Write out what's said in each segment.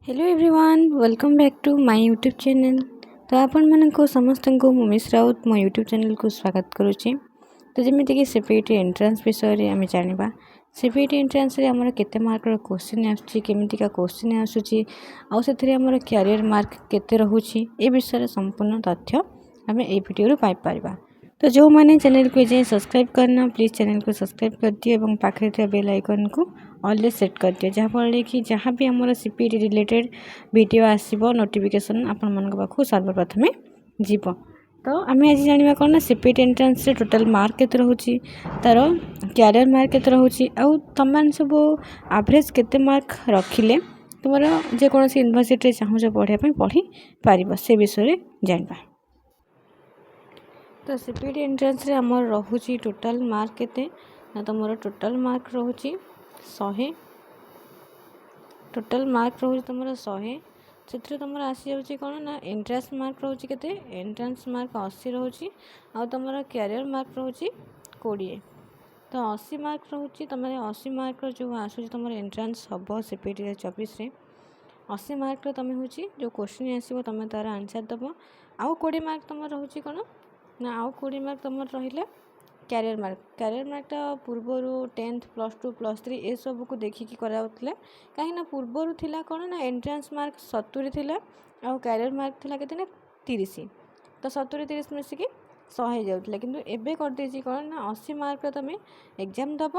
Hello everyone welcome back to my YouTube channel. तो आपण मानक समस्त को मिस राउत मो यूट्यूब चैनल को स्वागत करुच्ची। तो जमीक सीपीटी एंट्रांस विषय में आम जाना सीपीटी एंट्रांस रे हमर केते मार्क क्वेश्चन आसुची केमितिका क्वेश्चन आसुची आउ सेथरे हमर कैरियर मार्क केते रहउची ए विषय संपूर्ण तथ्य आम ए वीडियो रो पाई परबा। तो जो मैंने चैनल को जे सब्सक्राइब करना प्लीज़ चैनल को सब्सक्राइब कर दिए और पाखे थे बेल आइकन को ऑल सेट कर दिए जहाँफल कि जहाँ भी आम सीपीटी रिलेटेड वीडियो आसो नोटिफिकेशन आपण मान पाखु सर्वप्रथमे जीव। तो आम आज जाना कौन ना सीपीटी एंट्रांस रे टोटल मार्क केते रहउची तार कैरियर मार्क केते रहउची आउ तमान सब एवरेज केते मार्क रखिले तुमर जेकोसी यूनिवर्सिटी चाहूच पढ़ाई पढ़ी पार से विषय जानवा। तो सीपीटी एंट्रांस रे हमर रहउची टोटल मार्क केते ना तुमर टोटल मार्क रहउची 100 टोटल मार्क रहउची तुमर 100 से तुम आसी जाऊँगी कौन ना एंट्रांस मार्क रोचे के एंट्रांस मार्क 80 रोचे आ तुम कैरियर मार्क रोचे 20। तो 80 मार्क रोचे तुम 80 मार्क जो आसूँ तुम एंट्रांस हम सीपीटी 24 80 मार्क तुम हूँ जो क्वेश्चन आसो तुम तार आंसर दब आउ 20 मार्क तुम रोचे कौन ना आउ 20 मार्क तुम रहा कैरियर मार्कटा पूर्वर 10th +2 +3 ए सब को देखिकी कराउतले कहीं पूर्वर थिला कौन ना एंट्रांस मार्क 70 थिला आउ कैरियर मार्क थिला केते ना 30। तो 70 30 मिसिकी 100 हो जाउतले किंतु एबे कर देछि कौन ना 80 मार्क तुम एग्जाम दब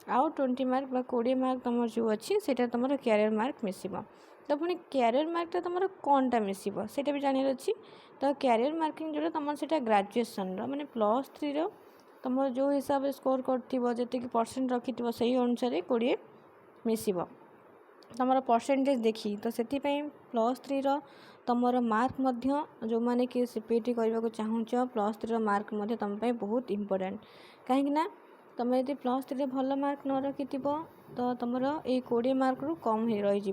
आउ 20 मार्क बा 20 मार्क तुम जो अच्छी सेटा तुम कैरियर मार्क मिसिबो। तो पुणी कैरियर मार्कटा तुम कौनटा मिसिबो सेटा भी जानिर अच्छी। तो कैरियर मार्किंग जो तुम सेटा ग्रेजुएशन माने +3 तुम जो हिसाब से स्कोर करती परसेंट रखि से अनुसार 20 मिसिब तुम परसेंटेज देखी। तो से +3 तुम मार्क जो मैंने कि सीपीटी करने को चाहूच +3 मार्क तुम बहुत इम्पोर्टेंट कहीं तुम यदि +3 भल मार्क न रखि तो तुम ये 20 मार्क रु कम हो रही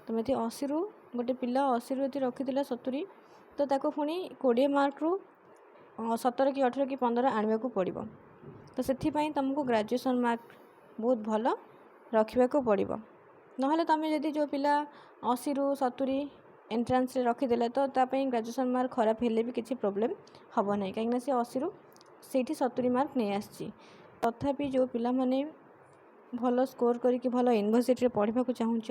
तुम ये 80 रु गोटे पिला 80 रु रखी 70 तो ताको पुणी 20 मार्क रु 17 कि 18 कि 15 आने को पड़ो। तो से तुमको ग्रेजुएशन मार्क बहुत भल रखा पड़ो ना तुम जदि जो पिला 80 रु 70 एंट्रांस रखीदे तो ग्रेजुएशन मार्क खराब हेले भी किसी प्रोब्लेम हम ना कहीं सी 80 रु से 70 मार्क नहीं आसी तथापि जो पिला माने भल स्कोर करके भल यूनिवर्सिटी पढ़ा चाहूच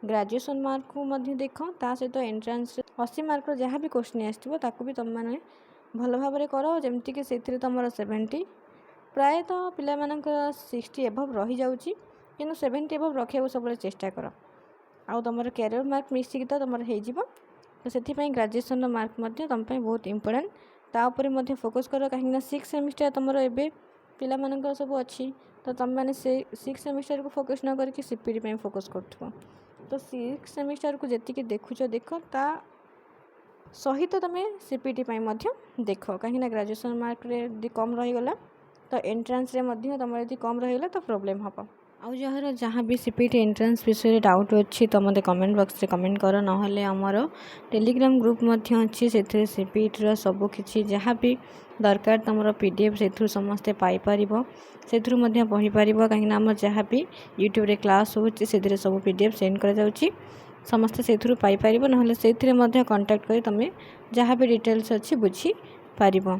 ग्रेजुएशन मार्क को देख ता सहित एंट्रांस 80 मार्क जहाँ भी क्वेश्चन आसो ताकू भी तुम मैंने भल भाव कर जमीक से तुम 70 प्रायतः पिला 60 एभव रही जाऊँगी कि 70 एभव रखा सब चेष्टा कर आउ तुम कैरियर मार्क मिसिक तो तुम हो। तो से ग्रेजुएशन मार्क तुम बहुत इम्पोर्टेंट तापर फोकस कर कहीं 6 सेमिस्टर तुम ए पिला सब अच्छी तो तुम मैंने से 6 सेमिस्टर को फोकस न करके सीपीटी फोकस कर। तो 6 सेमिस्टर को जी देखुच देख ता सहित तुम सीपीटी देख कहीं ग्रेजुएशन मार्क रे कम रहीगला तो एंट्रांस रे तुम यदि कम रहीगला तो प्रोब्लेम हम आउ जार जहाँ भी सीपीटी एंट्रांस विषय डाउट अच्छी तो मत कमेंट बॉक्स रे कमेंट कर ना आमर टेलीग्राम ग्रुप अच्छी से सीपीटी सबकि जहाँ भी दरकार तुम पीडीएफ से समस्ते पाइपर से पढ़ी पार कहीं आम जहाँ भी यूट्यूब रे क्लास होची से सब पीडीएफ सेंड कर समस्ते से पाइपर ना से कांटेक्ट कर तुम जहाँ भी डिटेल्स अच्छी बुझी पार।